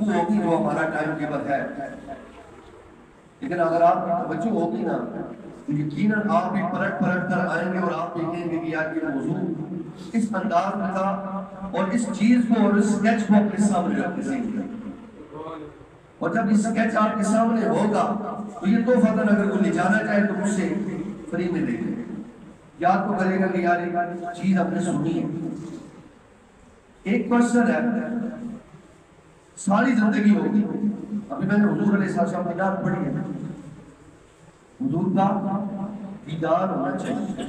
گفتگو ہوگی جو ہمارا ٹائم ٹیبل ہے، لیکن اگر آپ کی توجہ ہوگی نا تو یقیناً آپ بھی پلٹ کر آئیں گے اور آپ دیکھیں گے کہ یار یہ موضوع اس انداز میں تھا اور اس چیز کو اور اس اسکیچ کو اپنے سامنے رکھنے سے، اور جب اس اسکیچ آپ کے سامنے ہوگا تو یہ تحفہ اگر کوئی لے جانا چاہے تو مجھ سے فری میں دے دیں، یاد تو کرے گا کہ یار ایک چیز ہم نے سنی ہے۔ ایک کوشچن ہے، ساری زندگی ہوگی، ابھی میں نے حضور علیہ السلام کی نعت پڑھی ہے، حضور کا دیدار ہونا چاہیے۔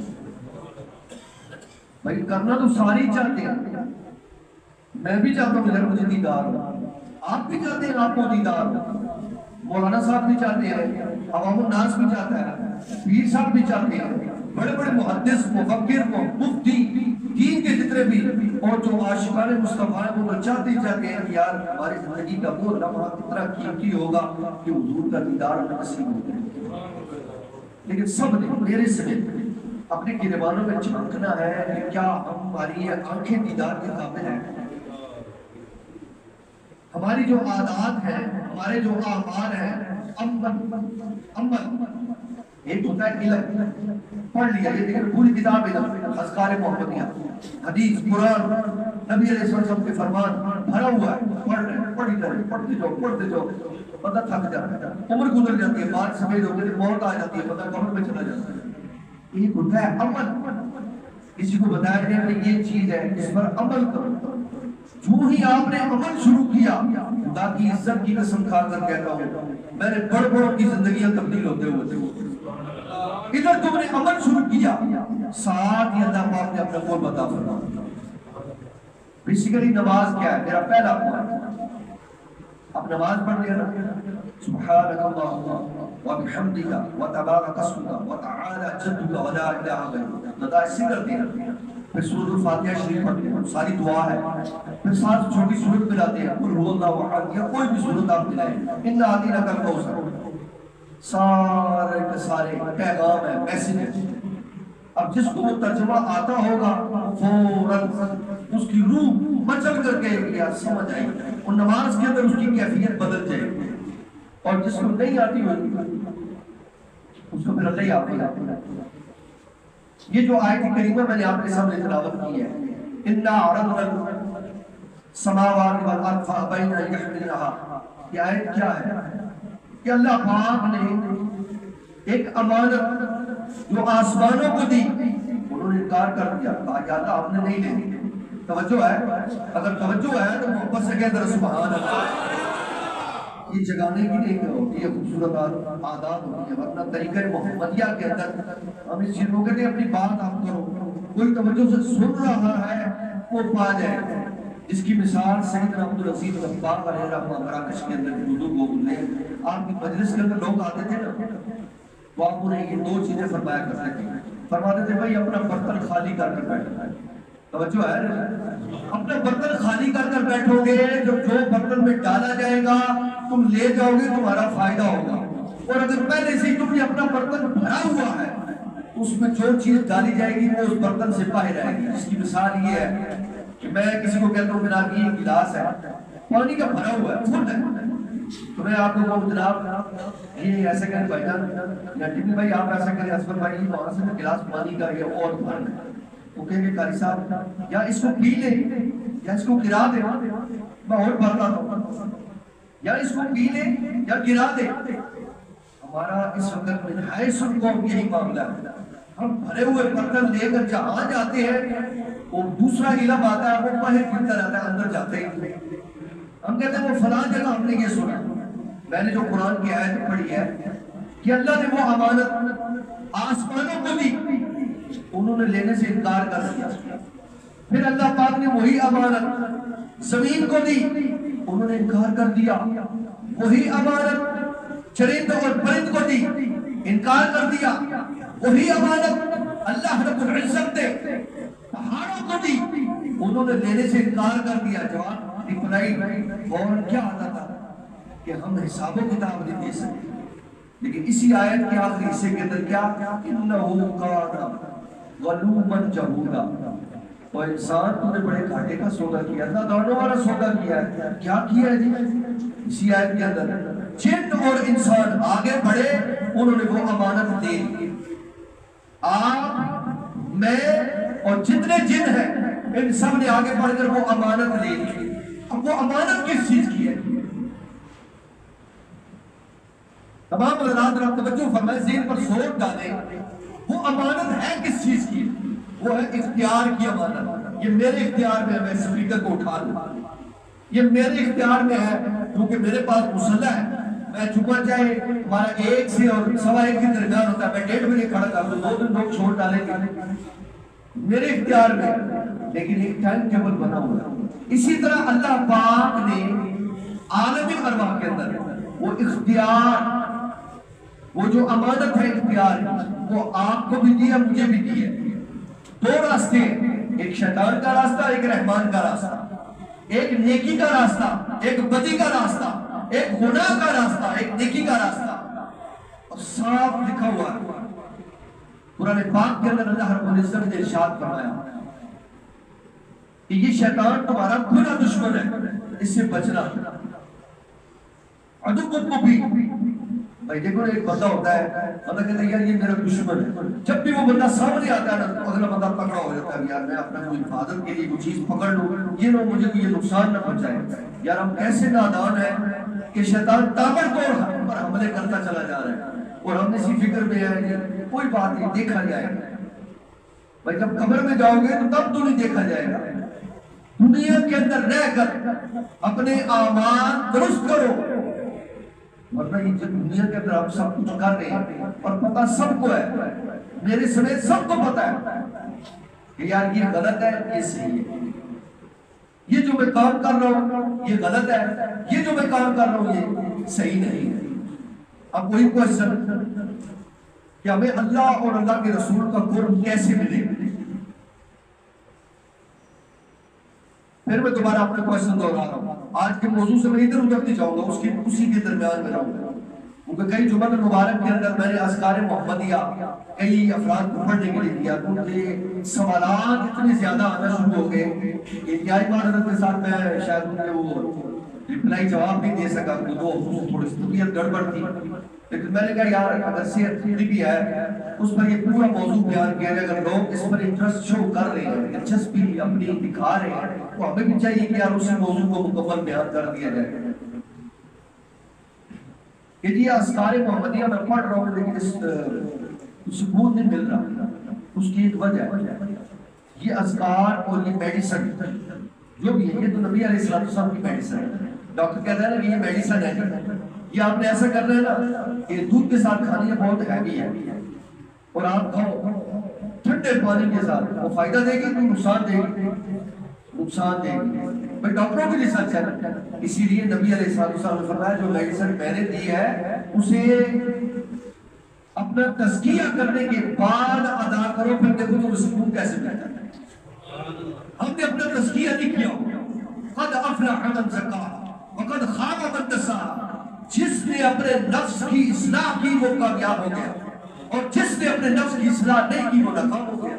بھائی کرنا تو ساری چاہتے ہیں، میں بھی چاہتا ہوں کہ مجھے دیدار ہو، آپ بھی چاہتے ہیں آپ کو دیدار ہو، مولانا صاحب بھی چاہتے ہیں، عوام الناس بھی چاہتا ہے، پیر صاحب بھی چاہتے ہیں، بڑے بڑے محدث، مفکر، مفتی، دین کے جتنے بھی اور جو عاشقان مصطفیٰ ہیں وہ چاہتے ہیں کہ یار ہماری زندگی کا وہ لمحہ کتنا قیمتی ہوگا کہ حضور کا دیدار ہمیں نصیب ہو جائے۔ لیکن سب نے میرے سے اپنے گریبانوں میں جھانکنا ہے کہ کیا ہماری آنکھیں دیدار کے قابل ہیں، ہماری جو عادات ہیں، ہمارے جو اعمال ہیں، عمل ایک ہوتا ہے علم، پڑھ لیا یہ دیکھیں پوری کتاب علم، اذکار محمدیہ، حدیث، قرآن، نبی علیہ السلام کے فرمان بھرا ہوا ہے، پڑھ رہے ہیں، پڑھتے جاؤ، پتہ تھک جاتا ہے، عمر گزر جاتی ہے، بات سفید ہوتی ہے، موت آ جاتی ہے، پتہ قبر میں چلا جاتا ہے۔ ایک ہوتا ہے عمل، کسی کو بتایا جائے کہ یہ چیز ہے اس پر عمل کرو، جو ہی آپ نے عمل شروع کیا، خدا کی عزت کی قسم کھا کر کہتا ہوں میں نے بڑوں کی زندگیاں تبدیل ہوتے ہوئے ادھر تم نے عمل شروع کیا، ساتھ ہی اللہ پاک نے اپنا قول بتا فرمایا۔ بیسیکلی نماز کیا ہے؟ میرا پہلا پوائنٹ، اب نماز پڑھ لیا نا، سبحانک اللہم وبحمدک وتبارک اسمک وتعالی جدک ولا الہ غیرک، لدا اسی کر دیا، پھر سورۃ الفاتحہ شریف پڑھتے ہیں، ساری دعا ہے، پھر ساتھ چھوٹی سورت ملاتے ہیں، قل هو اللہ احد، یا کوئی بھی سورت آپ ملائیں، انا اعطیناک الکوثر، سارے کے سارے پیغام ہے، میسیج ہے۔ اب جس کو وہ ترجمہ آتا ہوگا فوراً اس کی روح مچل کر کے یا سمجھ آئے گی، اور نماز کے اندر اس کی کیفیت بدل جائے گی، اور جس کو نہیں آتی ہوگی اس کو پھر اللہ ہی آتی ہے۔ یہ جو آیت کریمہ میں نے آپ کے سامنے تلاوت کی ہے، اِنَّا عَرَضْنَا السَّمَاوَاتِ وَالْأَرْضَ فَأَبَيْنَ أَن يَحْمِلْنَهَا، یہ آیت کیا ہے کہ اللہ پاک نے ایک امانت جو آسمانوں کو دی، انہوں نے انکار کر دیا، کہا یا اللہ ہم نے نہیں لینی۔ توجہ ہے؟ اگر توجہ ہے تو محبت سے کہہ در سبحان اللہ۔ یہ جگانے کی نہیں ہوتی ہے، خوبصورت عادات ہوتی ہے، ورنہ طریقہ محمدیہ کے اندر ہم اس چیز کو کہتے ہیں اپنی بات آپ کرو، کوئی توجہ سے سن رہا ہے وہ پا جائے۔ اس کی مثال سیدنا عبدالعزیز غفار علیہ رحمہ مراکش کے اندر وضو کو گزرے، آپ کی مجلس کے اندر لوگ آتے تھے نا تو آپ انہیں یہ دو چیزیں فرمایا کرتے تھے، فرماتے تھے بھائی اپنا برتن خالی کر کر بیٹھنا ہے، توجہ ہے، اپنا برتن خالی کر کر بیٹھو گے، جب جو برتن میں ڈالا جائے گا تم لے جاؤ گے تمہارا فائدہ ہوگا، اور اگر پہلے سے ہی تم نے اپنا برتن بھرا ہوا ہے تو اس میں جو چیز ڈالی جائے گی وہ اس برتن سے باہر آئے گی۔ اس کی مثال یہ ہے کہ میں کسی کو کہتا ہوں جناب یہ گلاس ہے پانی کا بھرا ہوا ہے، فل ہے، تو میں آپ کو کہوں جناب یہ ایسا کریں بھائی جان یا ٹیپی بھائی آپ ایسا کریں، اسفر بھائی یہ وہاں سے گلاس پانی کا یہ اور بھرنا ہے، وہ کہیں گے قاری صاحب یا اس کو پی لیں یا اس کو گرا دیں، میں اور بھرتا ہوں، یا اس کو پی لیں یا گرا دیں۔ ہمارا اس وقت میں حیث القوم یہی معاملہ ہے، ہم بھرے ہوئے برتن لے کر جہاں جاتے ہیں وہ دوسرا علم آتا ہے، وہ باہر پھرتا رہتا ہے، اندر جاتے ہی ہم کہتے ہیں وہ فلاں جگہ ہم نے یہ سنا۔ میں نے جو قرآن کی آیت پڑھی ہے کہ اللہ نے وہ امانت آسمانوں کو دی، انہوں نے لینے سے انکار کر دیا، پھر اللہ پاک نے وہی امانت زمین کو دی، انہوں نے انکار کر دیا، وہی امانت چرند اور پرند کو دی، انکار کر دیا، وہی امانت اللہ رب العزت نے پہاڑوں کو دی، انہوں نے لینے سے انکار کر دیا۔ جواب رپلائی فوراً کیا آتا تھا کہ ہم حساب و کتاب نہیں دے سکتے، لیکن اسی آیت کے آخری حصے کے اندر کیا، انہو کان ظلوما جہولا، اور انسان تم نے بڑے گھاٹے کا سودا کیا، اللہ دونوں والا سودا کیا ہے، کیا کیا ہے جی؟ اسی آیت کے اندر جن اور انسان آگے بڑھے، انہوں نے وہ امانت دے لی۔ آپ، میں اور جتنے جن ہیں، ان سب نے آگے بڑھ کر وہ امانت لے لی۔ اب وہ امانت کس چیز کی ہے؟ تمام حضرات ذرا توجہ فرمائیں، ذہن پر زور ڈالیں، وہ امانت ہے کس چیز کی؟ وہ ہے اختیار کی امانت۔ یہ میرے اختیار میں ہے، میں اسپیکر کو اٹھا لوں، یہ میرے اختیار میں ہے کیونکہ میرے پاس مسلح ہے۔ میں جمعہ چاہے ہمارا 1 سے اور 1:15 کے درمیان ہوتا ہے، میں 1:30 بجے کھڑا کر دوں، 2 دن لوگ چھوڑ ڈالیں گے، میرے اختیار میں، لیکن ایک ٹائم ٹیبل بنا ہوا ہے۔ اسی طرح اللہ پاک نے عالم ارواح کے اندر وہ اختیار، وہ جو امانت ہے اختیار، وہ آپ کو بھی دی ہے، مجھے بھی دی ہے۔ 2 راستے، ایک شیطان کا راستہ، ایک رحمان کا راستہ، ایک نیکی کا راستہ، ایک بدی کا راستہ، ایک گناہ کا راستہ، ایک نیکی کا راستہ، اور صاف لکھا ہوا ہے قرآن پاک کے اندر۔ اللہ رب العزت نے ارشاد فرمایا کہ یہ شیطان تمہارا کھلا دشمن ہے، اس سے بچنا۔ عدو کو بھی بھائی دیکھو، ایک بندہ ہوتا ہے، بندہ کہتا ہے یار یہ میرا دشمن ہے، جب بھی وہ بندہ سامنے آتا ہے نا، اگلا بندہ تکڑا ہو جاتا ہے، یار میں اپنا کوئی حفاظت کے لیے کوئی چیز پکڑ لوں، یہ نہ مجھے کوئی نقصان نہ پہنچائے۔ یار ہم کیسے نادان ہیں کہ شیطان تابڑ توڑ ہم پر حملے کرتا چلا جا رہا ہے، اور ہم اسی فکر میں ہے کوئی بات نہیں، دیکھا جائے گا۔ بھائی جب قبر میں جاؤ گے تو تب تو نہیں دیکھا جائے گا، دنیا کے اندر رہ کر اپنے اعمال درست کرو، ورنہ یہ دنیا کے اندر ہم سب کچھ کر رہے ہیں اور پتہ سب کو ہے، میرے سمیت سب کو پتہ ہے کہ یار یہ غلط ہے، یہ صحیح ہے، یہ جو میں کام کر رہا ہوں یہ غلط ہے، یہ جو میں کام کر رہا ہوں یہ صحیح نہیں ہے۔ اب وہی کوشچن کہ ہمیں اللہ اور اللہ کے رسول کا قرب کیسے ملے؟ پھر میں دوبارہ اپنے کوشچن دوہرا رہا ہوں، آج کے موضوع سے میں ادھر ادھر نہیں جاؤں گا، اسی کے درمیان میں رہوں گا، کیونکہ کئی جمعہ مبارک کے اندر میں نے اذکار محمدیہ کئی افراد کو پڑھنے کے لیے دیا، کیونکہ سوالات اتنے زیادہ آنا شروع ہو گئے کہ انتہائی معذرت کے ساتھ میں شاید انہیں وہ رپلائی جواب نہیں دے سکا، کیونکہ تھوڑی سی طبیعت گڑبڑ تھی، لیکن میں نے کہا یار اگر صحت ٹھیک بھی ہے اس پر یہ پورا موضوع بیان کیا جائے، اگر لوگ اس پر انٹرسٹ شو کر رہے ہیں، دلچسپی اپنی دکھا رہے ہیں، تو ہمیں بھی چاہیے کہ یار اسی موضوع کو مکمل بیان کر دیا جائے۔ کہ جی اذکار محمدیہ میں پڑھ رہا ہوں لیکن اس سکون نہیں مل رہا، اس کی ایک وجہ ہے یہ اذکار اور یہ میڈیسن جو بھی ہے، یہ تو نبی علیہ السلام کی میڈیسن ہے۔ ڈاکٹر کہتا ہے نا کہ یہ میڈیسن ہے، یہ آپ نے ایسا کرنا ہے نا کہ دودھ کے ساتھ کھانی ہے، بہت ہیوی ہے، اور آپ کھاؤ ٹھنڈے پانی کے ساتھ، وہ فائدہ دے گی تو نقصان دے گی، نقصان دے گی، بھائی ڈاکٹروں کے لیے سچ ہے۔ اسی لیے نبی علیہ السلام نے فرمایا جو میڈیسن میں نے دی ہے اسے اپنا تزکیہ کرنے کے بعد ادا کرو، پھر دیکھو تو سکون کیسے ملتا ہے۔ ہم نے اپنا تزکیہ نہیں کیا، قد افلح من زکاہا وقد خاب من دساہا، جس نے اپنے نفس کی اصلاح کی وہ کامیاب ہو گیا، اور جس نے اپنے نفس کی اصلاح نہیں کی وہ ناکام ہو گیا۔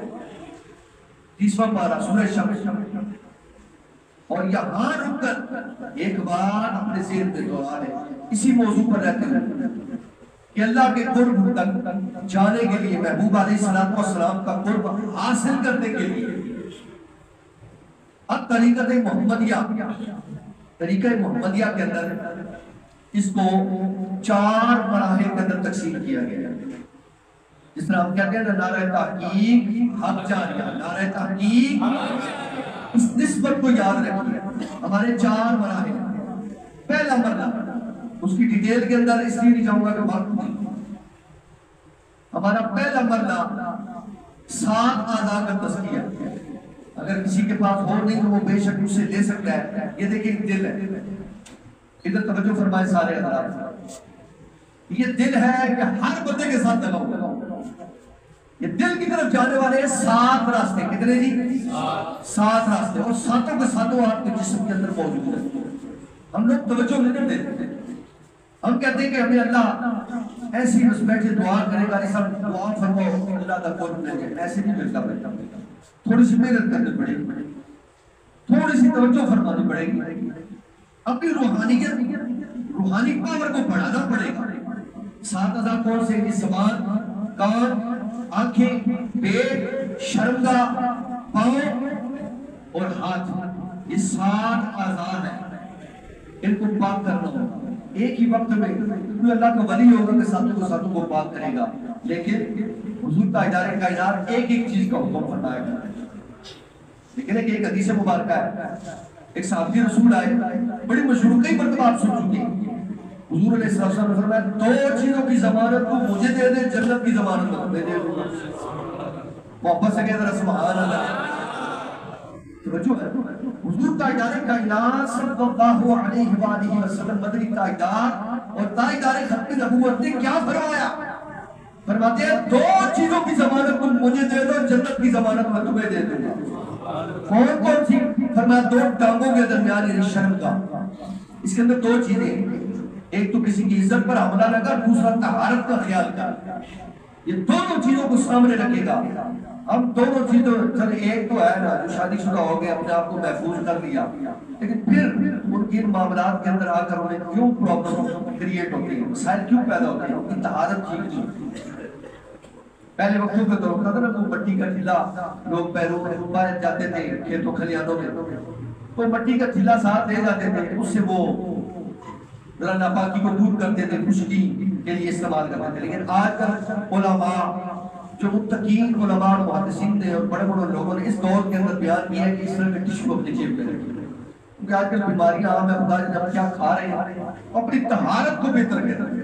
30واں پارہ سورہ شمس۔ اور یہاں رک کر ایک بار اپنے ذہن میں دوہرا لیں، اسی موضوع پر رہتے ہیں کہ اللہ کے قرب تک جانے کے لیے، محبوب علیہ السلام کا قرب حاصل کرنے کے لیے اب طریقہ محمدیہ، طریقہ محمدیہ کے اندر اس کو 4 مراحل کے اندر تقسیم کیا گیا ہے۔ جس طرح ہم کہتے ہیں نا نعرہ تحقیق حق جاریہ، نعرہ تحقیق، اس نسبت کو یاد رکھیے، ہمارے 4 مراحل۔ پہلا مرحلہ اس کی ڈیٹیل کے اندر اس لیے نہیں جاؤں گا کہ وقت نہیں، ہمارا پہلا مرحلہ 7 اعضاء کا تزکیہ۔ اگر کسی کے پاس ہو نہیں تو وہ بے شک اس سے لے سکتا ہے۔ یہ دیکھیں دل ہے، ادھر توجہ فرمائے سارے حضرات، یہ دل ہے کہ ہر بندے کے ساتھ لگا ہوا، یہ دل کی طرف جانے والے 7 راستے، کتنے جی؟ 7 راستے، اور 7 کے 7 آپ کے جسم کے اندر موجود ہیں۔ ہم لوگ توجہ نہیں دیتے، ہم کہتے ہیں کہ ہمیں اللہ ایسی بس بیٹھے دعا کرے گا، ایسا دعا فرماؤ اللہ کا قرب مل جائے، ایسے نہیں ملتا۔ تھوڑی سی محنت کرنی پڑے گی، تھوڑی سی توجہ فرمانی پڑے گی، اپنی روحانی پاور کو بڑھانا پڑے گا۔ 7 اعضاء کون سے؟ زبان، کان، آنکھیں، پیٹ، شرمگاہ، پاؤں اور ہاتھ، یہ 7 اعضاء ہیں، ان کو پاک کرنا ہوگا۔ ایک ہی وقت میں کوئی اللہ کا ولی ہوگا کہ ساتوں کو پاک کرے گا، لیکن حضور تاجدار کائنات ایک ایک چیز کا حکم فرمائے گا۔ لیکن ایک حدیث مبارکہ ہے، ایک صحابی رسول آئے، بڑی مشہور، کئی مرتبہ آپ سن چکے ہیں۔ حضور علیہ السلام نے فرمایا 2 چیزوں کی ضمانت کو مجھے دے دے، جنت کی ضمانت کو دے دے۔ محبت سے کہہ ذرا سبحان اللہ۔ توجہ ہے، حضور تاجدار کائنات صلی اللہ علیہ وآلہ وسلم، مدنی تاجدار اور تاجدار ختم نبوت نے کیا فرمایا؟ فرماتے ہیں 2 چیزوں کی ضمانت کو مجھے دے دو، جنت کی ضمانت میں تمہیں دے دوں گا۔ کون کون سی؟ فرمایا 2 ٹانگوں کے درمیان یعنی شرم کا، اس کے اندر 2 چیزیں، ایک تو کسی کی عزت پر حملہ نہ کر، دوسرا طہارت کا خیال کر۔ یہ دونوں چیزوں کو سامنے رکھے گا۔ ہم دونوں چیزوں، چل ایک تو ہے نا جو شادی شدہ ہو گئے، اپنے آپ کو محفوظ کر لیا، لیکن پھر ان کے معاملات کے اندر آ کر انہیں کیوں پرابلم کریٹ ہوتی ہے، مسائل کیوں پیدا ہوتے ہیں؟ ان کی طہارت ٹھیک نہیں ہوتی۔ پہلے وقتوں پہ تو ہوتا تھا نا، وہ مٹی کا ٹھیلا، لوگ پیروں میں باہر جاتے تھے کھیتوں کھلیانوں میں، تو مٹی کا ٹھیلا ساتھ لے جاتے تھے، اس سے وہ ذرا ناپاکی کو دور کرتے تھے، خشکی کے لیے استعمال کرتے تھے۔ لیکن آج کل علماء، جو متقین علماء اور محدثین نے اور بڑے بڑے لوگوں نے اس دور کے اندر بیان کیا ہے کہ اس طرح کے ٹشو اپنی جیب میں رکھیں، کیونکہ آج کل بیماریاں عام ہے، خدا جب کیا کھا رہے ہیں، اپنی طہارت کو بہتر کریں۔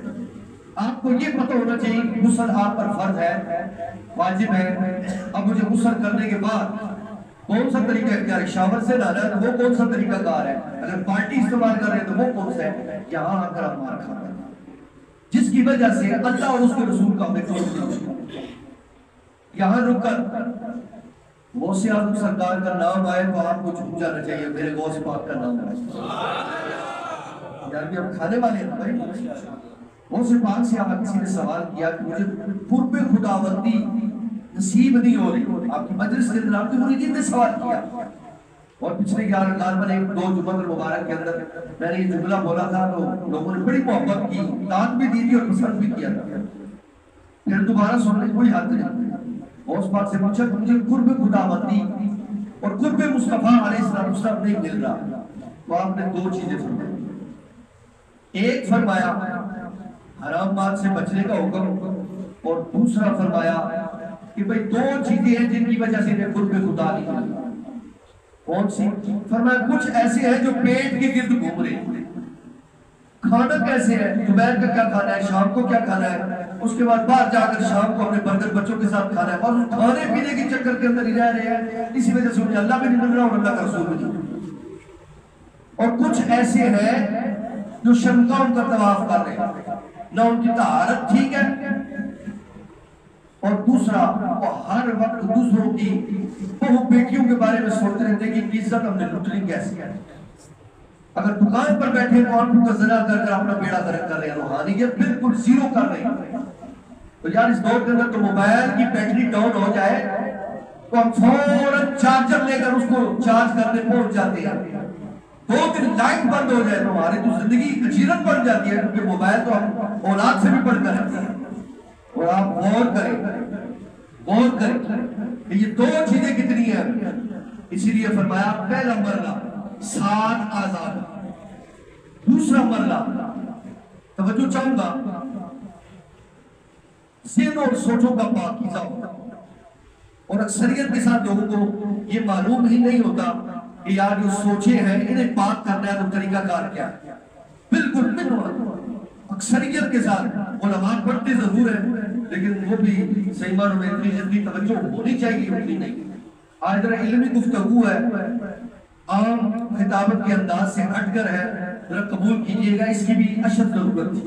آپ کو یہ پتہ ہونا چاہیے کہ غسل آپ پر فرض ہے، واجب ہے۔ اب مجھے غسل کرنے کے بعد کون سا طریقہ اختیار ہے؟ شاور سے نہانا ہے تو وہ کون سا طریقہ کار ہے؟ اگر بالٹی استعمال کر رہے ہیں تو وہ کون سا ہے؟ یہاں آ کر آپ مار کھاتے ہیں، جس کی وجہ سے اللہ اور اس کے رسول کا ہمیں کوئی یہاں رک کر غوث اعظم سرکار کا نام آئے تو آپ کو جھوم جانا چاہیے، میرے غوث پاک کا نام آئے۔ یعنی ہم کھانے والے ہیں بھائی۔ غوث پاک سے آپ کسی نے سوال کیا کہ مجھے قرب خداوندی نصیب نہیں ہو رہی، آپ کی مجلس کے اندر آپ کے مریدین نے سوال کیا، اور پچھلے 1-2 جمعہ مبارک کے اندر میں نے یہ جملہ بولا تھا تو لوگوں نے بڑی محبت کی، داد بھی دی تھی اور پسند بھی کیا تھا۔ پھر دوبارہ سننے کی کوئی حد نہیں۔ غوث پاک سے پوچھا کہ مجھے قرب خداوندی اور قرب مصطفیٰ علیہ السلام نہیں مل رہا، تو آپ نے 2 چیزیں فرمائی۔ ایک فرمایا حرام مال سے بچنے کا حکم، اور دوسرا فرمایا کہ بھئی 2 چیزیں ہیں جن کی وجہ سے انہیں قرب خدا نہیں ملتا۔ کون سی؟ فرمایا کچھ ایسے ہیں جو پیٹ کے گرد گھوم رہے ہیں۔ کھانا کیسے ہے؟ دوپہر کا کیا کھانا ہے، شام کو کیا کھانا ہے، اس کے بعد باہر جا کر شام کو اپنے برگر بچوں کے ساتھ کھانا ہے، اور اس کھانے پینے کے چکر کے اندر ہی رہ رہے ہیں، اسی وجہ سے انہیں اللہ بھی نہیں مل رہا اور اللہ کا رسول بھی نہیں۔ اور کچھ ایسے ہیں جو شرمگاہوں کا طواف کر رہے ہیں، نہ ان کی طہارت ٹھیک ہے، اور دوسرا وہ ہر وقت دوسروں کی بہو بیٹیوں کے بارے میں سوچتے رہتے ہیں کہ عزت ہم نے لٹنی کیسے ہے۔ اگر دکان پر بیٹھے تو آنکھوں کا زنا کر کر اپنا بیڑا غرق کر رہے ہیں، روحانیت بالکل زیرو کر رہے ہیں۔ تو یار اس دور کے اندر تو موبائل کی بیٹری ڈاؤن ہو جائے تو ہم فوراً چارجر لے کر اس کو چارج کرنے پہنچ جاتے ہیں، 2 دن لائٹ بند ہو جائے تو ہماری تو زندگی اجیرت بن جاتی ہے، کیونکہ موبائل تو ہم اولاد سے بھی بڑھ کر رہتے ہیں۔ اور آپ غور کریں کہ یہ 2 چیزیں کتنی ہیں۔ اسی لیے فرمایا پہلا مرلہ 7 اعضاء، دوسرا مرلہ توجہ چاہوں گا ذہن اور سوچوں کا پاکیزہ ہوتا، اور اکثریت کے ساتھ لوگوں کو یہ معلوم ہی نہیں ہوتا کہ یار جو سوچے ہیں انہیں پاک کرنا ہے تو طریقہ کار کیا ہے۔ بالکل اکثریت کے ساتھ علماء پڑھتے ضرور ہیں، لیکن وہ بھی صحیح معنوں میں اتنی جلدی توجہ ہونی چاہیے، اتنی نہیں۔ آج ذرا علمی گفتگو ہے، عام خطابت کے انداز سے ہٹ کر ہے، ذرا قبول کیجئے گا، اس کی بھی اشد ضرورت تھی۔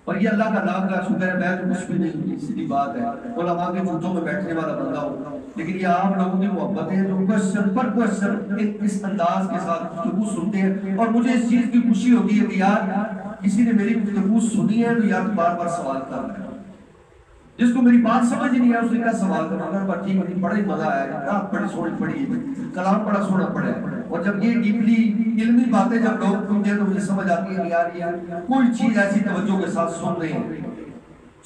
اور یہ اللہ کا لاکھ لاکھ شکر ہے، میں تو کچھ بھی نہیں، سیدھی بات ہے، علماء کے جوتوں میں بیٹھنے والا بندہ ہوں، لیکن یہ عام لوگوں کی محبت ہے جو کوشچن پر کوشچن اس انداز کے ساتھ گفتگو سنتے ہیں، اور مجھے اس چیز کی خوشی ہوتی ہے کہ یار کسی نے میری گفتگو سنی ہے تو یار بار بار سوال کر رہا ہے۔ جس کو میری بات سمجھ نہیں ہے اس نے کیا سوال کرنا، اگر بات ٹھیک ہے، بڑا ہی مزہ آیا، رات بڑی سوچ پڑی ہے، کلام بڑا سونا پڑا ہے، اور جب یہ ڈیپلی علمی باتیں جب لوگ سنتے ہیں تو مجھے سمجھ آتی ہے یار یہ کوئی چیز ایسی توجہ کے ساتھ سن رہے ہیں،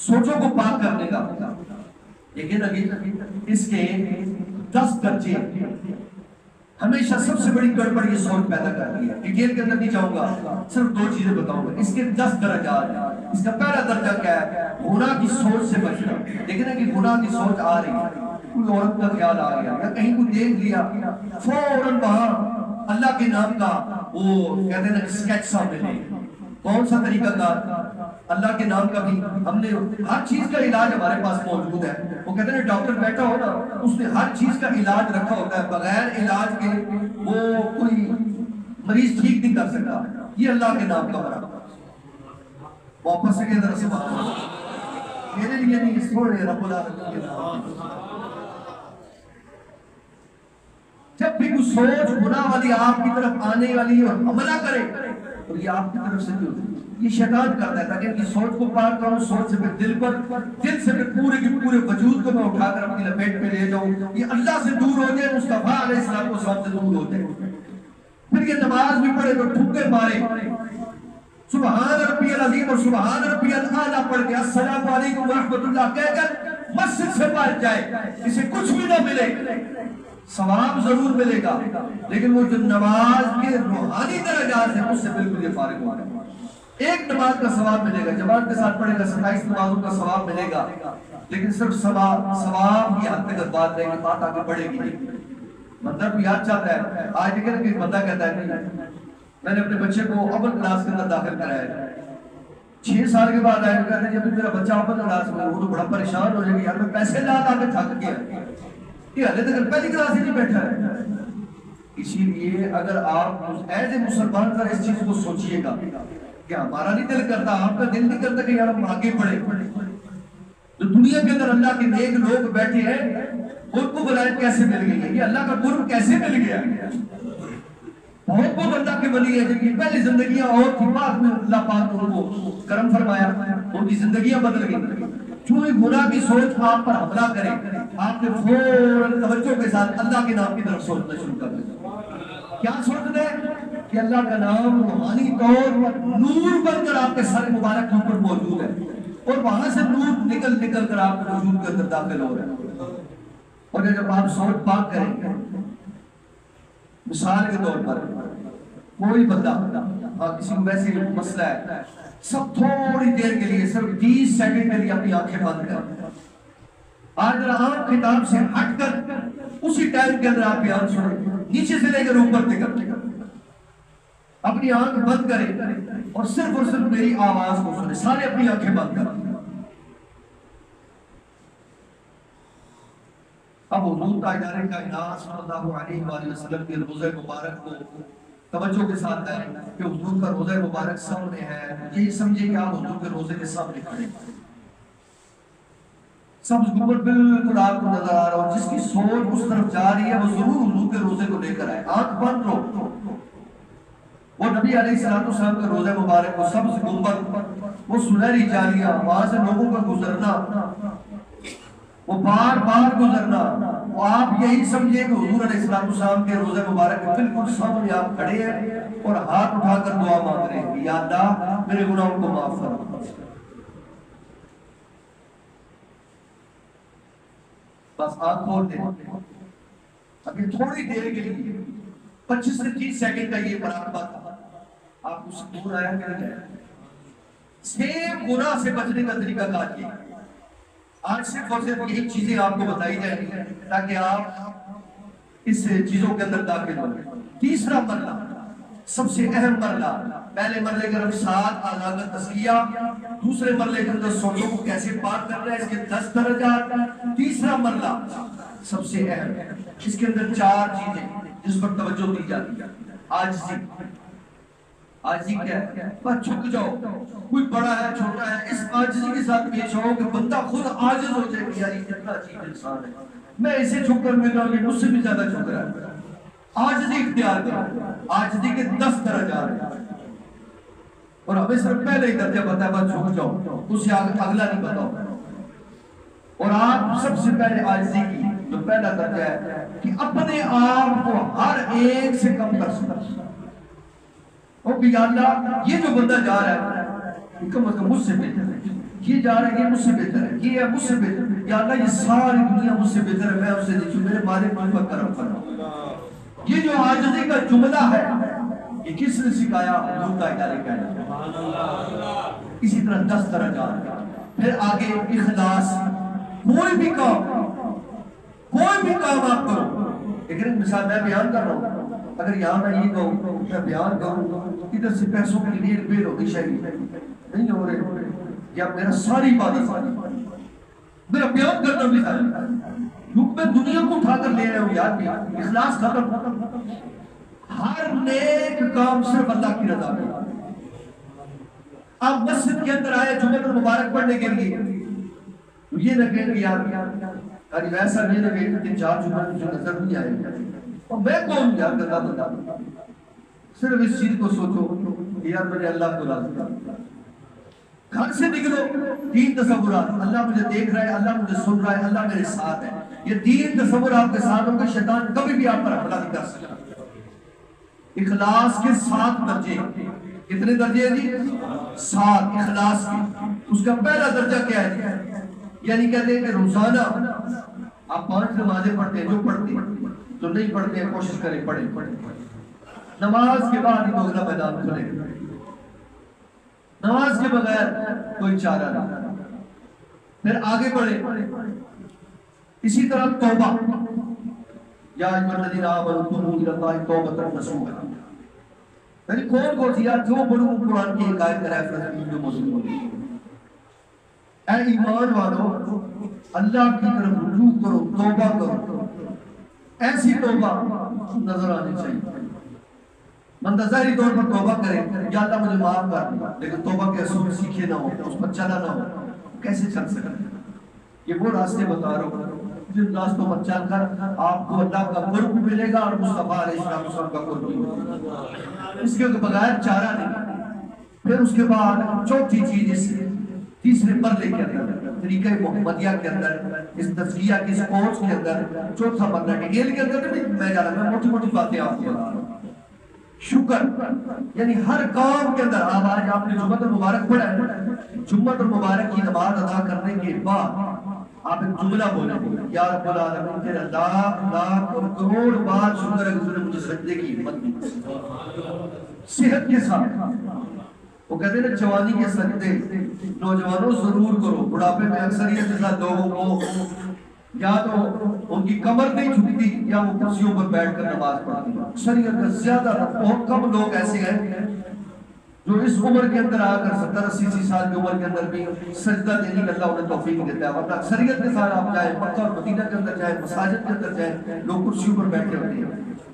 سوچوں کو پاک کرنے کا، لیکن اس کے 10 درجے ہمیشہ سب سے بڑی گڑبڑ یہ سوچ پیدا کرتی ہے۔ ڈیٹیل کے اندر نہیں جاؤں گا، صرف 2 چیزیں بتاؤں گا۔ اس کے 10 درجات ہیں۔ اس کا پہلا درجہ کیا ہے؟ گناہ کی سوچ سے بچنا۔ دیکھنا کہ گناہ کی سوچ آ رہی ہے، کوئی عورت کا خیال آ گیا یا کہیں کوئی دیکھ لیا، فوراً وہاں اللہ کے نام کا وہ کہتے ہیں نا اسکیچ سامنے لے۔ کون سا طریقہ کار؟ اللہ کے نام کا بھی ہم نے ہر چیز کا علاج ہمارے پاس موجود ہے۔ وہ کہتے ہیں ڈاکٹر بیٹھا ہو نا، اس نے ہر چیز کا علاج رکھا ہوتا ہے، بغیر علاج کے وہ کوئی مریض ٹھیک نہیں کر سکتا۔ یہ اللہ کے نام کا بنا واپس سے کہہ در سبحان اللہ، میرے لیے نہیں، اس کو رب العالمین کے نام۔ جب بھی کوئی سوچ گناہ والی آپ کی طرف آنے والی اور حملہ کرے اور یہ آپ کی طرف سے کیوں؟ یہ شیطان کرتا ہے تاکہ کہ سوچ کو پاک کروں، سوچ سے پھر دل سے پھر پورے کے پورے وجود کو میں اٹھا کر اپنی لپیٹ میں لے جاؤں، یہ اللہ سے دور ہو جائے، مصطفیٰ علیہ السلام سے دور ہو جائے۔ پھر یہ نماز بھی پڑھے تو ٹھکے مارے، سبحان ربی العظیم اور سبحان ربی الاعلیٰ پڑھ کے السلام علیکم ورحمۃ اللہ کہہ کر مسجد سے باہر جائے، اسے کچھ بھی نہ ملے، ثواب ضرور ملے گا، لیکن وہ جو نماز کے روحانی درجات ہیں اس سے بالکل یہ فارغ ہو گا۔ ایک نماز کا ثواب ملے گا، جماعت کے ساتھ پڑھے گا 27 نمازوں کا ثواب ملے گا، لیکن صرف ثواب کی حد تک بات رہے گی، بات آگے بڑھے گی نہیں۔ بندہ کو یاد چاہتا ہے، آج دیکھیں کہ بندہ کہتا ہے نہیں میں نے اپنے بچے کو اول کلاس کے اندر داخل کرایا، 6 سال کے بعد آئے کہتے ہیں جب میرا بچہ اول کلاس میں وہ تو بڑا پریشان ہو جائے گا، یار میں پیسے لا لا کے تھک گیا، یہ حالے تک پہلی کلاس ہی نہیں بیٹھا ہے۔ اسی لیے اگر آپ ایز اے مسلمان ذرا اس چیز کو سوچئے گا کہ ہمارا نہیں دل کرتا، آپ کا دل نہیں کرتا کہ یار ہم آگے بڑھے، جو دنیا کے اندر اللہ کے نیک لوگ بیٹھے ہیں ان کو ولایت کیسے مل گئی ہے، یہ اللہ کا قرب کیسے مل گیا؟ بہت بہت اللہ کے ولی ہے جن کی پہلی زندگیاں اور تھی، بعد میں اللہ پاک نے ان کو کرم فرمایا، ان کی زندگیاں بدل گئی۔ جو ہی گناہ کی سوچ آپ پر حملہ کرے، آپ نے فوراً توجہ کے ساتھ اللہ کے نام کی طرف سوچنا شروع کر دیں۔ کیا سوچنا ہے؟ کہ اللہ کا نام روحانی طور پر نور بن کر آپ کے سر مبارک کے اوپر موجود ہے، اور وہاں سے نور نکل کر آپ کے وجود کے اندر داخل ہو رہا ہے۔ اور جب آپ سوچ پاک کریں گے، مثال کے طور پر کوئی بندہ کسی کو ویسے مسئلہ ہے، سب تھوڑی دیر کے لیے صرف 20 سیکنڈ کے لیے اپنی آنکھیں بند کریں، آج آنکھ خطاب سے ہٹ کر اسی ٹائم کے اندر آپ بیان سنیں، نیچے سے لے کر اوپر تک اپنی آنکھ بند کریں اور صرف میری آواز کو سنیں، سارے اپنی آنکھیں بند کریں۔ اب حضور تاجدار کائنات صلی اللہ علیہ وآلہ وسلم کے روضہ مبارک کو توجہ کے ساتھ ہے کہ حضور کا روضہ مبارک سامنے ہے، یہی سمجھے کہ آپ حضور کے روضے کے سامنے کھڑے ہیں، سبز گنبد بالکل آپ کو نظر آ رہا ہو، جس کی سوچ اس طرف جا رہی ہے وہ ضرور حضور کے روضے کو لے کر آئے، آنکھ بند رو۔ وہ نبی علیہ السلام کے روضہ مبارک کو سبز گنبد، وہ سنہری جالیاں، وہاں سے لوگوں کا گزرنا، وہ بار بار گزرنا، وہ آپ یہی سمجھے کہ حضور علیہ السلام کے روضہ مبارک کے بالکل سامنے آپ کھڑے ہیں اور ہاتھ اٹھا کر دعا مانگ رہے ہیں کہ یا اللہ میرے گناہوں کو معاف فرما۔ بس آنکھ کھول دیں، ابھی تھوڑی دیر کے لیے 25 سے 30 سیکنڈ کا یہ مراقبہ تھا، آپ اس سے دور آیا کہ نہیں؟ سیم گناہ سے بچنے کا طریقہ کار کیا۔ آج صرف اور صرف یہی چیزیں آپ کو بتائی جائیں گی تاکہ آپ اس چیزوں کے اندر داخل ہوں۔ تیسرا مرحلہ، سب سے اہم مرحلہ، پہلے مرحلے کے اندر 7 اعضاء کا تزکیہ، دوسرے مرحلے کے اندر سوچوں کو کیسے پاک کرنا ہے، اس کے 10 درجات، تیسرا مرحلہ سب سے اہم ہے، اس کے اندر 4 چیزیں جس پر توجہ دی جاتی ہے۔ عاجزی کیا ہے؟ بس جھک جاؤ، کوئی بڑا ہے چھوٹا ہے، اس عاجزی کے ساتھ پیش آؤ کہ بندہ خود عاجز ہو جائے کہ یار یہ کتنا عجیب انسان ہے، میں اسے جھک کر مل رہا ہوں، مجھ سے بھی زیادہ جھک رہا ہے۔ عاجزی اختیار کرو، عاجزی کے 10 درجات ہیں، اور ہمیں صرف پہلے ہی درجہ بتایا، بس جھک جاؤ، اس سے اگلا نہیں بتاؤ۔ اور آپ سب سے پہلے عاجزی کی جو پہلا درجہ ہے کہ اپنے آپ کو ہر ایک سے کم کر سکتا او بھی اللہ یہ جو بندہ جا رہا ہے یہ کم از کم مجھ سے بہتر ہے، یہ جا رہا ہے یہ مجھ سے بہتر ہے، یہ ہے مجھ سے بہتر ہے، یا اللہ یہ ساری دنیا مجھ سے بہتر ہے، میں اس سے نیچوں، میرے مالک مجھ پر کرم فرما۔ یہ جو عاجزی کا جملہ ہے یہ کس نے سکھایا؟ حضور کا ادارے کا۔ اسی طرح 10 درجات، پھر آگے اخلاص۔ کوئی بھی کام آپ کرو، لیکن مثال میں بیان کر رہا ہوں، اگر یہاں میں یہ کہوں میں بیان کروں ادھر سے پیسوں کی ریل بیل ہوگی شاید نہیں ہو رہے، یا میرا ساری عبادت میرا بیان کرنا بھی ہے کیونکہ میں دنیا کو اٹھا کر لے رہا ہوں یار، اخلاص ختم۔ ہر نیک کام صرف اللہ کی رضا میں۔ آپ مسجد کے اندر آئے جمعہ المبارک پڑھنے کے لیے تو یہ نہ کہیں کہ یار ویسا نہیں لگے کہ 4 جمعہ مجھے نظر نہیں آئے اور میں کون یار گندا بندہ، صرف اس چیز کو سوچو کہ یار میں نے اللہ کو راضی کرنا۔ گھر سے نکلو 3 تصورات، اللہ مجھے دیکھ رہا ہے، اللہ مجھے سن رہا ہے، اللہ میرے ساتھ ہے۔ یہ 3 تصور آپ کے ساتھ ہوں گے، شیطان کبھی بھی آپ پر حملہ نہیں کر سکتا۔ اخلاص کے 7 درجے، کتنے درجے ہیں جی؟ 7 اخلاص کے۔ اس کا پہلا درجہ کیا ہے؟ یعنی کہتے ہیں کہ روزانہ آپ 5 نمازیں پڑھتے ہیں، جو پڑھتے ہیں، جو نہیں پڑھتے ہیں کوشش کریں پڑھیں۔ نماز کے بعد ہی دوگلا میدان کھلے، نماز کے بغیر کوئی چارہ نہیں۔ پھر آگے بڑھے، اسی طرح توبہ، یا ایھا الذین آمنوا توبوا الی اللہ توبۃ نصوحا۔ یعنی کون سی یار جو بڑوں قرآن کی ایک آیت کا ریفرنس جو موجود ہوگی، اے ایمان والو اللہ کی طرف رجوع کرو، توبہ کرو، ایسی توبہ نظر آنی چاہیے۔ بندہ ظاہری طور پر توبہ کرے یا اللہ مجھے معاف کر دے، لیکن توبہ کے اصول سیکھے نہ ہو، اس پر چلا نہ ہو، کیسے چل سکتا؟ یہ وہ راستے بتا رہا ہوں جن راستوں پر چل کر آپ کو اللہ کا قرب ملے گا اور مصطفیٰ علیہ السلام کا قرب بھی ملے گا، اس کے بغیر چارہ نہیں۔ پھر اس کے بعد چوتھی چیز اس تیسرے مرلے کے اندر، طریقہ محمدیہ کے اندر، اس تزکیہ کے اس کورس کے اندر چوتھا مرلہ ڈیٹیل کے اندر نہیں میں جا رہا، میں موٹی موٹی باتیں آپ کو بتا رہا ہوں۔ شکر، یعنی ہر کام کے اندر آج آپ نے جمعہ المبارک پڑھا ہے، جمعہ المبارک کی نماز ادا کرنے کے بعد آپ ایک جملہ بولیں گے، یا رب العالمین تیرا لاکھ لاکھ اور کروڑ بار شکر ہے کہ تم نے مجھے سجدے کی ہمت دی، صحت کے ساتھ۔ وہ کہتے ہیں نا جوانی کے سجدے نوجوانوں ضرور کرو، بڑھاپے میں اکثریت کے ساتھ لوگوں کو یا تو ان کی کمر نہیں جھکتی یا وہ کرسیوں پر بیٹھ کر نماز پڑھتی ہیں۔ اکثریت کا زیادہ بہت کم لوگ ایسے ہیں جو اس عمر کے اندر آ کر 70-80 سال کی عمر کے اندر بھی سجدہ دینے کا اللہ انہیں توفیق دیتا ہے، ورنہ اکثریت کے ساتھ آپ جائیں مکہ اور مدینہ کے اندر جائیں، مساجد کے اندر جائیں، لوگ کرسیوں پر بیٹھے ہوتے ہیں۔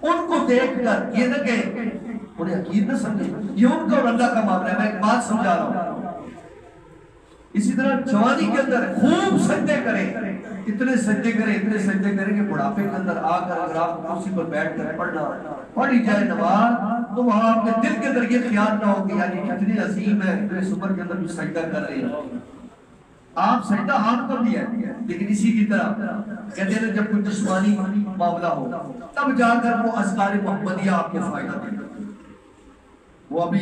ان کو دیکھ کر یہ نہ کہیں، انہیں عقید نہ سمجھیں، یہ ان کا اور اللہ کا معاملہ ہے۔ میں ایک بات سمجھا رہا ہوں، اسی طرح جوانی کے اندر خوب سجدے کریں، اتنے سجدے کریں کہ بڑھاپے کے اندر آ کر اگر آپ کرسی پر بیٹھ کر پڑھی جائے نماز تو وہاں آپ کے دل کے اندر یہ خیال نہ ہو کہ یار یہ کتنے عظیم ہے، اس عمر کے اندر بھی سجدہ کر رہے ہیں۔ آپ سجدہ آپ کر دیا ہے، لیکن اسی کی طرح کہتے ہیں جب کوئی جسمانی معاملہ ہو تب جا کر وہ اذکار محمدیہ آپ کو فائدہ دے گا۔ وہ ابھی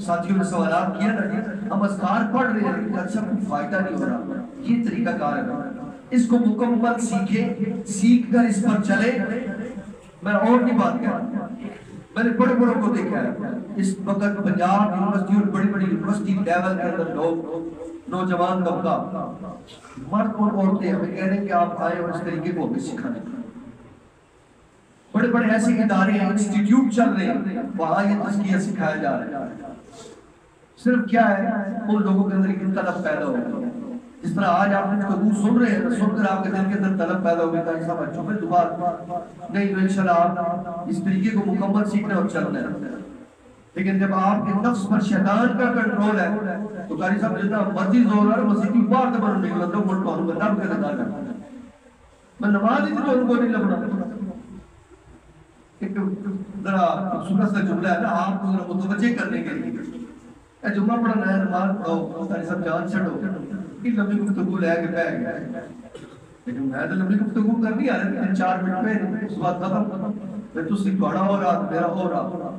ساتھیوں نے سوالات کیا نا، ہم اذکار پڑھ رہے ہیں لیکن اچھا کوئی فائدہ نہیں ہو رہا، یہ طریقہ کار ہے، اس کو مکمل سیکھے، سیکھ کر اس پر چلے۔ میں اور نہیں بات کر رہا، میں نے بڑے بڑوں کو دیکھا ہے اس وقت پنجاب یونیورسٹی اور بڑی بڑی یونیورسٹی لیول کے اندر لوگ نوجوان طبقہ مرد اور عورتیں ہمیں کہہ رہے ہیں کہ آپ آئے اور اس طریقے کو ہمیں سکھانے۔ بڑے بڑے ایسے ادارے ہیں، انسٹیٹیوٹ چل رہے ہیں، وہاں یہ تزکیہ سکھایا جا رہا ہے۔ صرف کیا ہے ان لوگوں کے اندر ایک طلب پیدا ہو گئی، جس طرح آج آپ اس کو سن رہے ہیں، سن کر آپ کے دل کے اندر طلب پیدا ہو گئی تھا ایسا بچوں میں دوبارہ نہیں تو انشاءاللہ آپ اس طریقے کو مکمل سیکھنا اور چلنا ہے۔ لیکن جب آپ کے نفس پر شیطان کا کنٹرول ہے تو قاری صاحب جتنا مرضی زور ہے مسجد کی باہر سے بڑھنے کے لگتا ہوں ملٹوں میں رب کے ادا کرتا ہے، میں نماز ہی تو ان کو نہیں لگنا۔ ایک ذرا خوبصورت سا جملہ ہے نا آپ کو ذرا متوجہ کرنے کے لیے، اے جمعہ پڑھنا ہے نماز قاری صاحب جان چھڑو کہ لمبی گفتگو لے کے بیٹھ گیا، لیکن میں تو لمبی گفتگو کرنی آ رہی 4 منٹ میں اس بات ختم، پھر تو صرف بڑا ہو رہا میرا ہو رہا.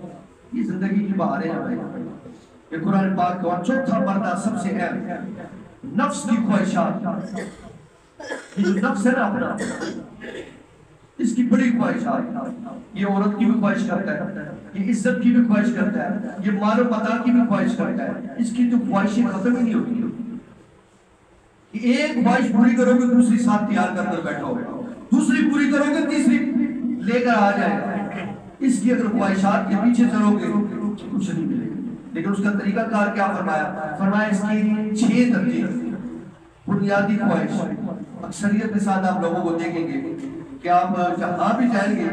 یہ زندگی کی بہاریں ہیں بھائی. یہ قرآن پاک کا چوتھا پردہ سب سے اہم نفس کی خواہشات. یہ جو نفس ہے نا اپنا، اس کی بڑی خواہشات، یہ عورت کی بھی خواہش کرتا ہے، یہ عزت کی بھی خواہش کرتا ہے، یہ مال و متاع کی بھی خواہش کرتا ہے. اس کی تو خواہشیں ختم ہی نہیں ہوتی. ایک خواہش پوری کرو گے دوسری ساتھ تیار کر کر بیٹھو گے، دوسری پوری کرو گے تیسری لے کر آ جائے گا. اس کی اگر خواہشات کے پیچھے چلو گے کچھ نہیں ملے گا. لیکن اس کا طریقہ کار کیا فرمایا اس کی 6 درجے. بنیادی خواہش، اکثریت کے ساتھ آپ لوگوں کو دیکھیں گے کہ آپ جہاں بھی جائیں گے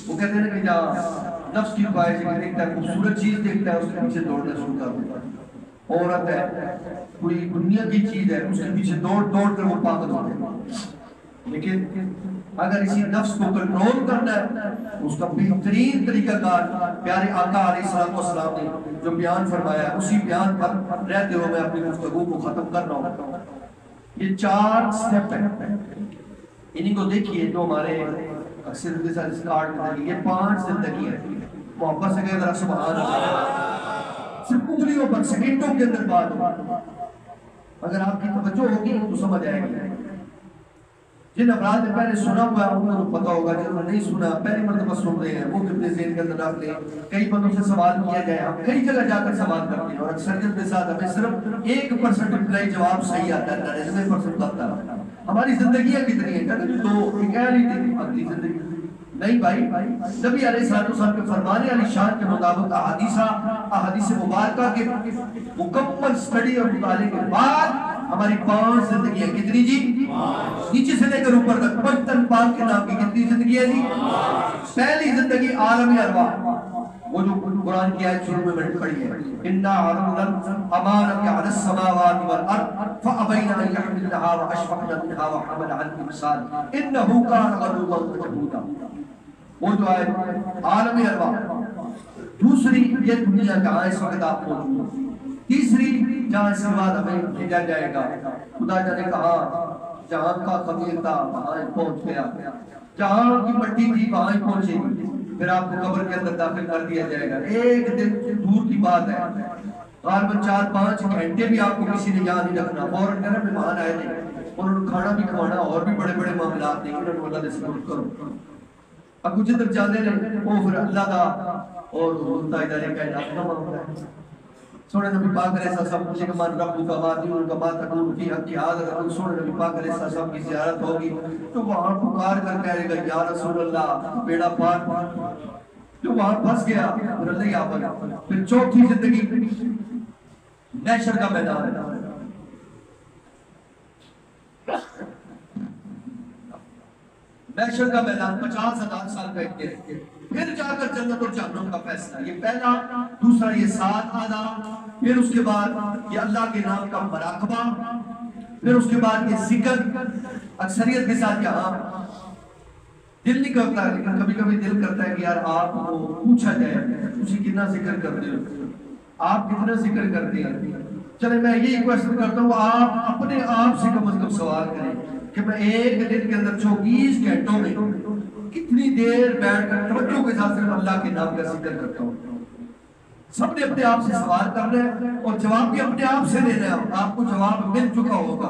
وہ کہتے ہیں کہ جہاں نفس کی خواہش دیکھتا ہے، خوبصورت چیز دیکھتا ہے، اس کے پیچھے دوڑنا شروع کر دیتا ہے. عورت ہے، کوئی دنیا کی چیز ہے، اس کے پیچھے دوڑ کر وہ پاگل ہوتے ہیں. لیکن اگر اسی نفس کو کنٹرول کرنا ہے، اس کا بہترین طریقہ کار پیارے آقا علیہ السلام نے جو بیان فرمایا ہے، اسی بیان پر رہتے ہوئے میں اپنی گفتگو کو ختم کر رہا ہوں. یہ 4 سٹیپ ہیں، انہیں کو دیکھیے جو ہمارے اکثر کے ساتھ اس کارڈ میں یہ 5 زندگی ہے. محبت سے کہے ذرا سبحان اللہ. صرف انگلیوں پر سیکنڈوں کے اندر بات ہو. اگر آپ کی توجہ ہوگی تو سمجھ آئے گی. جن افراد نے پہلے سنا ہوا ہے انہوں نے پتا ہوگا، جنہوں نے نہیں سنا پہلی مرتبہ سن رہے ہیں وہ اپنے ذہن کے اندر رکھ لیں. کئی بندوں سے سوال کیا گیا ہے، ہم کئی جگہ جا کر سوال کرتے ہیں اور اکثریت کے ساتھ ہمیں صرف 1% رپلائی جواب صحیح آتا ہے، 99% آتا ہے. ہماری زندگیاں کتنی ہیں؟ کہتے ہیں 2 ایک اہلی تھی اگلی زندگی. نہیں بھائی، نبی علیہ السلام کے فرمانے علی شان کے مطابق احادیث مبارکہ کے مکمل سٹڈی اور مطالعے کے بعد ہماری 5 زندگیاں کتنی جی؟ نیچے سے لے کر اوپر تک پنجتن پاک کے نام کی کتنی زندگی ہے جی؟ پہلی زندگی عالم ارواح، وہ جو قرآن کی آیت شروع میں میں نے پڑھی ہے، اِنَّا عَرَضْنَا الْأَمَانَةَ عَلَى السَّمَاوَاتِ وَالْأَرْضِ فَأَبَيْنَ أَن يَحْمِلْنَهَا وَأَشْفَقْنَ مِنْهَا وَحَمَلَهَا الْإِنسَانُ إِنَّهُ كَانَ ظَلُومًا جَهُولًا. وہ جو ہے عالم ارواح. دوسری یہ دنیا جہاں اس وقت آپ موجود ہیں. تیسری جہاں اس کے بعد ہمیں بھیجا جائے گا، خدا جانے کہا جہاں کا خبیر تھا وہاں پہنچ گیا، جہاں کی مٹی تھی وہاں پہنچے گی، پھر آپ کو قبر کے اندر داخل کر دیا جائے گا. ایک دن دور کی بات ہے، غالباً 4-5 گھنٹے بھی آپ کو کسی نے یاد نہیں رکھنا. فوراً کہنا مہمان آئے تھے، انہوں نے کھانا بھی کھوانا، اور بھی بڑے بڑے معاملات نہیں، انہوں نے اللہ سے سپورٹ کرو. اب کچھ جدر جانے رہے وہ پھر اللہ کا اور حضور ادارے کا معاملہ ہے. سونے نبی پاک علیہ السلام پوچھے کہ من رب کا ماتی ان کا مات تقول فی حق کی حاضر. سونے نبی پاک علیہ السلام کی زیارت ہوگی تو وہاں پکار کر کہے گا یا رسول اللہ بیڑا پار، جو وہاں پھنس گیا پھر اللہ ہی آفر. پھر چوتھی زندگی نیشر کا میدان ہے. محشر کا میدان 50,000 سال بیٹھتے رہتے، پھر جا کر جنت اور جہنم کا فیصلہ. یہ پہلا. دوسرا یہ 7 آداب، پھر اس کے بعد یہ اللہ کے نام کا مراقبہ، پھر اس کے بعد یہ ذکر. اکثریت کے ساتھ یہاں دل نہیں کرتا ہے، لیکن کبھی کبھی دل کرتا ہے کہ یار آپ کو پوچھا جائے اسی کتنا ذکر کرتے ہو، آپ کتنا ذکر کرتے ہیں. چلے میں یہی کوشچن کرتا ہوں، آپ اپنے آپ سے کم از کم سوال کریں کہ میں ایک دن کے اندر 24 گھنٹوں میں کتنی دیر بیٹھ کر توجہ کے ساتھ صرف اللہ کے نام کا ذکر کرتا ہوں. سب نے اپنے آپ سے سوال کرنا ہے اور جواب بھی اپنے آپ سے دینا ہے. آپ کو جواب مل چکا ہوگا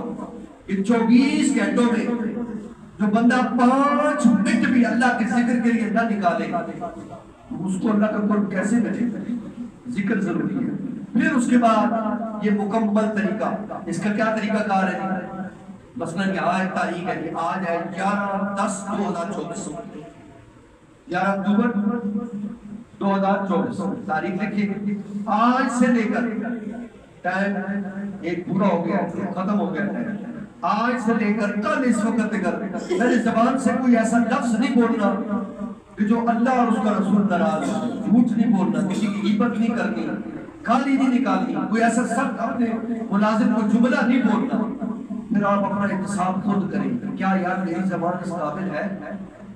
کہ 24 گھنٹوں میں جو بندہ 5 منٹ بھی اللہ کے ذکر کے لیے نہ نکالے اس کو اللہ کا قرب کیسے ملے گا؟ ذکر ضروری ہے. پھر اس کے بعد یہ مکمل طریقہ، اس کا کیا طریقہ کار ہے؟ مثلا یہاں ایک تاریخ ہے، آج ہے 11/10/2024، 11 اکتوبر 2024 تاریخ لکھی. آج سے لے کر ٹائم ایک پورا ہو گیا، ختم ہو گیا ٹائم. آج سے لے کر کل اس وقت تک میرے زبان سے کوئی ایسا لفظ نہیں بولنا کہ جو اللہ اور اس کا رسول ناراض ہو. جھوٹ نہیں بولنا، کسی کی غیبت نہیں کرنی، گالی نہیں نکالنی، کوئی ایسا سخت اپنے ملازم کو جملہ نہیں بولنا. پھر آپ اپنا احتساب خود کریں، کیا یار میری زبان اس قابل ہے؟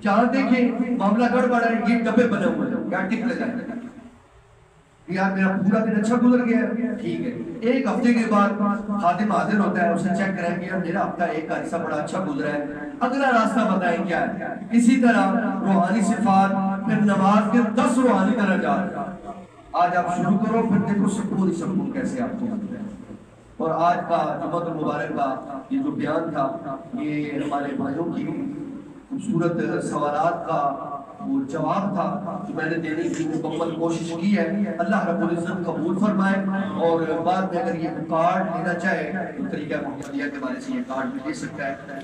جہاں دیکھیں معاملہ گڑبڑ ہے، یہ ڈبے بنے ہوئے ہیں، کیا ٹک لگائیں. یار میرا پورا دن اچھا گزر گیا ہے، ٹھیک ہے، ایک ہفتے کے بعد خادم حاضر ہوتا ہے، اسے چیک کریں گے میرا ہفتہ ایک کا حصہ بڑا اچھا گزرا ہے، اگلا راستہ بتائیں کیا ہے۔ اسی طرح روحانی صفات، پھر نماز کے 10 روحانی درجات، آج آپ شروع کرو پھر دیکھو سکون ہی سکون کیسے آپ کو ملتا ہے۔ اور آج کا جمعۃ المبارک کا یہ جو بیان تھا، یہ ہمارے بھائیوں کی خوبصورت سوالات کا وہ جواب تھا جو میں نے دینے کی مکمل کوشش کی ہے۔ اللہ رب العزت قبول فرمائے، اور بعد میں اگر یہ کارڈ لینا چاہے تو طریقہ محمدیہ کے بارے سے یہ کارڈ بھی دے سکتا ہے۔